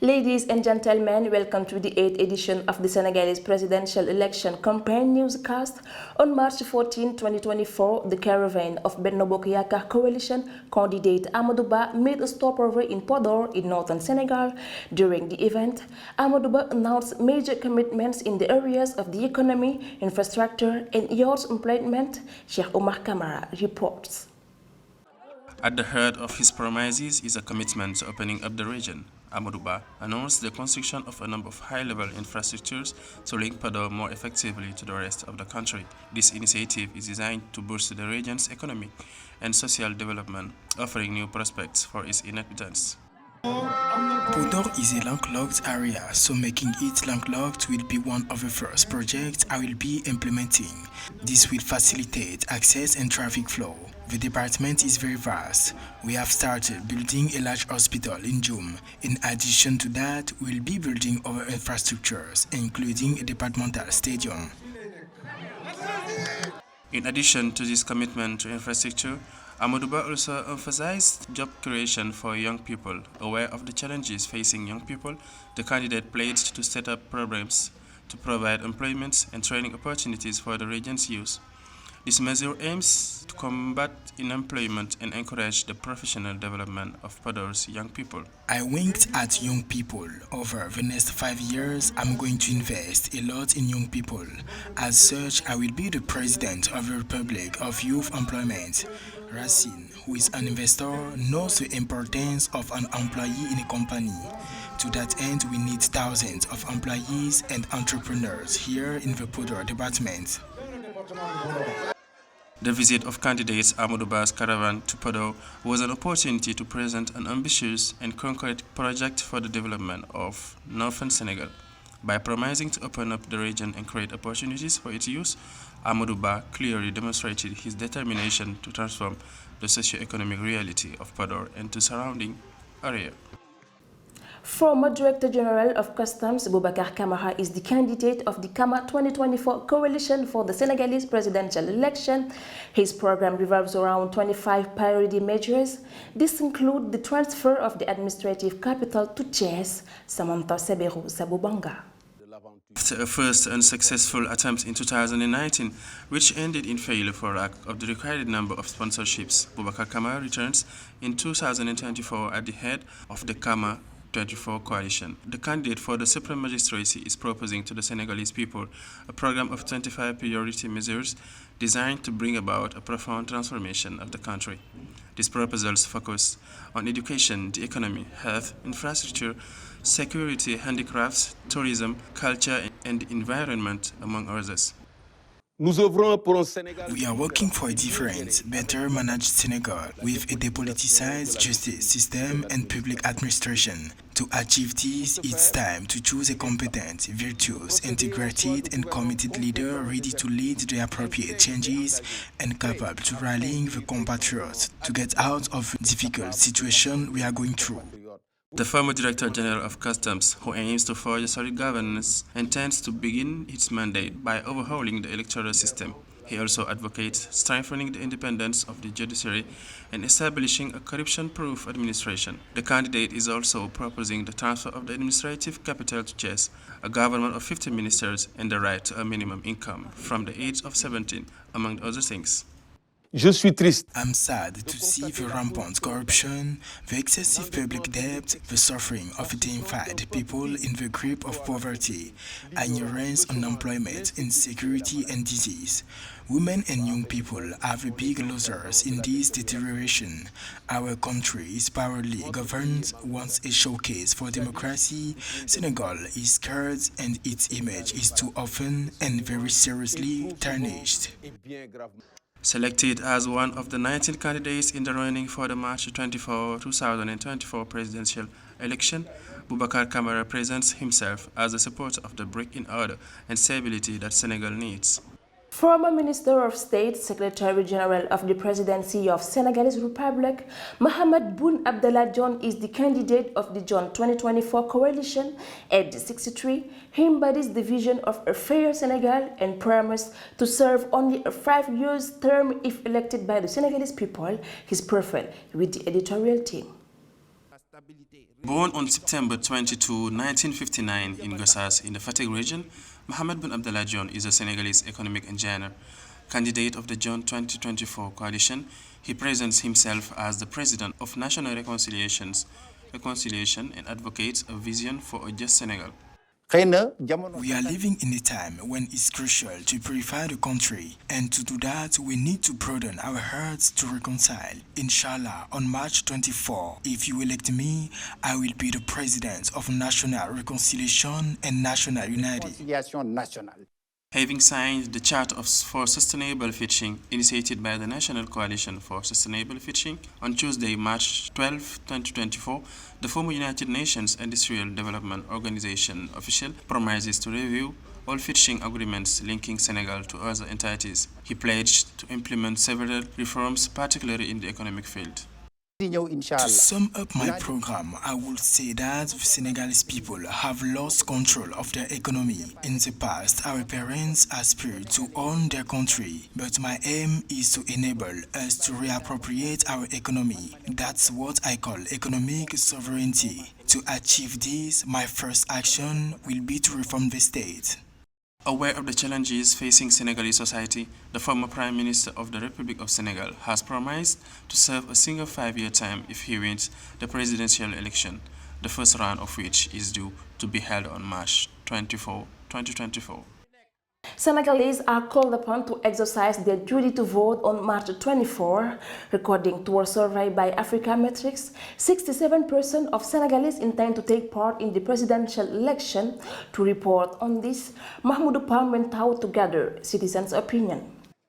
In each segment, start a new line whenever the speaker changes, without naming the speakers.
Ladies and gentlemen, welcome to the 8th edition of the Senegalese presidential election campaign newscast. On March 14, 2024, the caravan of Benno Bokk Yakaar coalition candidate Amadou Ba made a stopover in Podor in northern Senegal. During the event, Amadou Ba announced major commitments in the areas of the economy, infrastructure, and youth employment. Cheikh Boubacar Camara reports.
At the heart of his promises is a commitment to opening up the region. Amadou Ba announced the construction of a number of high-level infrastructures to link Podor more effectively to the rest of the country. This initiative is designed to boost the region's economic and social development, offering new prospects for its inhabitants.
Podor is a landlocked area, so making it landlocked will be one of the first projects I will be implementing. This will facilitate access and traffic flow. The department is very vast. We have started building a large hospital in June. In addition to that, we'll be building other infrastructures, including a departmental stadium.
In addition to this commitment to infrastructure, Amadou Ba also emphasized job creation for young people. Aware of the challenges facing young people, the candidate pledged to set up programs to provide employment and training opportunities for the region's youth. This measure aims to combat unemployment and encourage the professional development of Podor's young people.
I winked at young people. Over the next 5 years, I'm going to invest a lot in young people. As such, I will be the president of the Republic of Youth Employment. Racine, who is an investor, knows the importance of an employee in a company. To that end, we need thousands of employees and entrepreneurs here in the Podor department.
The visit of candidates Amadou Ba's caravan to Podor was an opportunity to present an ambitious and concrete project for the development of northern Senegal. By promising to open up the region and create opportunities for its youth, Amadou Ba clearly demonstrated his determination to transform the socio-economic reality of Podor and the surrounding area.
Former Director General of Customs Boubacar Camara is the candidate of the Kama 2024 coalition for the Senegalese presidential election. His program revolves around 25 priority measures. This includes the transfer of the administrative capital to Thiès. Samantha Seberu Sabubanga.
After a first unsuccessful attempt in 2019, which ended in failure for lack of the required number of sponsorships, Boubacar Camara returns in 2024 at the head of the Kama 24 coalition. The candidate for the Supreme Magistracy is proposing to the Senegalese people a program of 25 priority measures designed to bring about a profound transformation of the country. These proposals focus on education, the economy, health, infrastructure, security, handicrafts, tourism, culture, and the environment, among others.
We are working for a different, better managed Senegal with a depoliticized justice system and public administration. To achieve this, it's time to choose a competent, virtuous, integrated and committed leader ready to lead the appropriate changes and capable to rallying the compatriots to get out of the difficult situation we are going through.
The former Director General of Customs, who aims to forge a solid governance, intends to begin its mandate by overhauling the electoral system. He also advocates strengthening the independence of the judiciary and establishing a corruption-proof administration. The candidate is also proposing the transfer of the administrative capital to Thiès, a government of 50 ministers, and the right to a minimum income from the age of 17, among other things.
I'm sad to see the rampant corruption, the excessive public debt, the suffering of deified people in the grip of poverty, ignorance, unemployment, insecurity, and disease. Women and young people are the big losers in this deterioration. Our country is powerfully governed. Once a showcase for democracy, Senegal is scared and its image is too often and very seriously tarnished.
Selected as one of the 19 candidates in the running for the March 24, 2024 presidential election, Boubacar Camara presents himself as a supporter of the break in order and stability that Senegal needs.
Former Minister of State, Secretary General of the Presidency of Senegalese Republic, Mahammed Boun Abdallah John is the candidate of the John 2024 coalition. At 63, he embodies the vision of a fair Senegal and promised to serve only a 5-year term if elected by the Senegalese people. His profile with the editorial team.
Born on September 22, 1959 in Gossas in the Fatick region, Mahammed bin Abdallah John is a Senegalese economic engineer. Candidate of the John 2024 coalition, he presents himself as the President of National Reconciliation and advocates a vision for a just Senegal.
We are living in a time when it's crucial to purify the country, and to do that, we need to broaden our hearts to reconcile. Inshallah, on March 24, if you elect me, I will be the President of National Reconciliation and National Unity.
Having signed the Charter for Sustainable Fishing initiated by the National Coalition for Sustainable Fishing on Tuesday, March 12, 2024, the former United Nations Industrial Development Organization official promises to review all fishing agreements linking Senegal to other entities. He pledged to implement several reforms, particularly in the economic field.
To sum up my program, I would say that the Senegalese people have lost control of their economy. In the past, our parents aspired to own their country, but my aim is to enable us to reappropriate our economy. That's what I call economic sovereignty. To achieve this, my first action will be to reform the state.
Aware of the challenges facing Senegalese society, the former Prime Minister of the Republic of Senegal has promised to serve a single 5-year term if he wins the presidential election, the first round of which is due to be held on March 24, 2024.
Senegalese are called upon to exercise their duty to vote on March 24. According to a survey by Africa Metrics, 67% of Senegalese intend to take part in the presidential election. To report on this, Amadou Ba went out to gather citizens' opinion.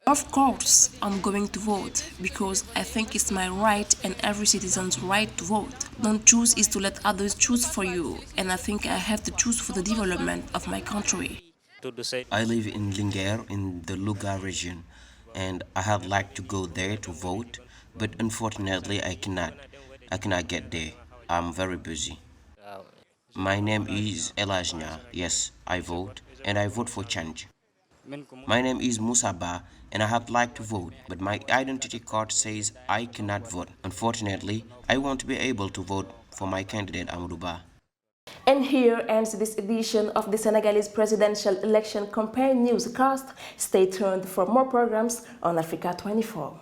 Of course, I'm going to vote because I think it's my right and every citizen's right to vote. Don't choose is to let others choose for you, and I think I have to choose for the development of my country.
I live in Linguère in the Louga region, and I had liked to go there to vote, but unfortunately I cannot get there. I'm very busy. My name is Elajna. Yes, I vote, and I vote for change. My name is Moussa Ba, and I had liked to vote, but my identity card says I cannot vote. Unfortunately, I won't be able to vote for my candidate Amadou Ba.
And here ends this edition of the Senegalese presidential election campaign newscast. Stay tuned for more programs on Africa 24.